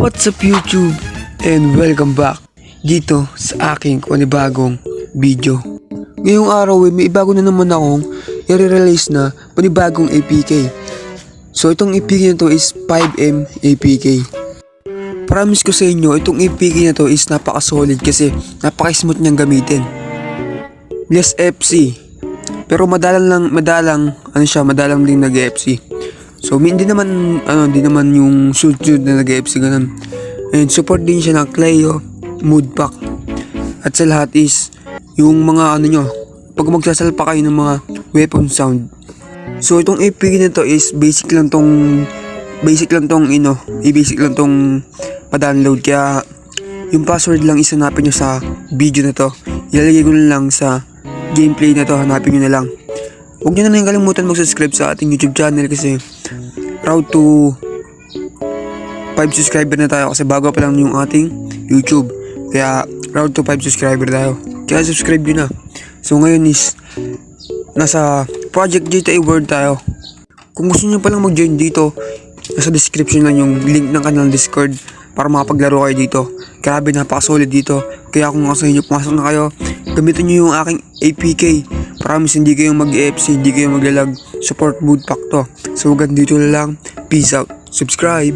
What's up YouTube? And welcome back dito sa aking panibagong video. Ngayong araw may bago na naman akong i-release na panibagong APK. So itong APK na to is 5M APK. Promise ko sa inyo, itong APK na to is napaka-solid kasi napaka-smooth niyang gamitin. Less FC. Pero madalang din nag-FC. So hindi naman yung sunod na nag-FC ganun. And support din siya ng Cleo Mood Pack. At sa lahat is yung mga nyo, pag magsasalpa kayo ng mga weapon sound. So itong APK na to is basic lang tong pa-download, kaya yung password lang isanapin nyo sa video na to. Ilalagay ko lang sa gameplay na to, hanapin nyo na lang. Huwag nyo na lang kalimutan mag-subscribe sa ating YouTube channel kasi road to 5 subscriber na tayo kasi bago pa lang yung ating YouTube. Kaya road to 5 subscriber tayo. Kaya subscribe nyo na. So ngayon is nasa Project GTA World tayo. Kung gusto nyo palang mag-join dito, nasa description lang yung link ng kanilang Discord para makapaglaro kayo dito. Grabe, napaka-solid dito. Kaya kung sa inyo pumasok na kayo, gamitin nyo yung aking APK. Promise hindi kayong mag-FC, hindi kayong maglalag. Support mood pack to. So hanggang dito lang. Peace out. Subscribe.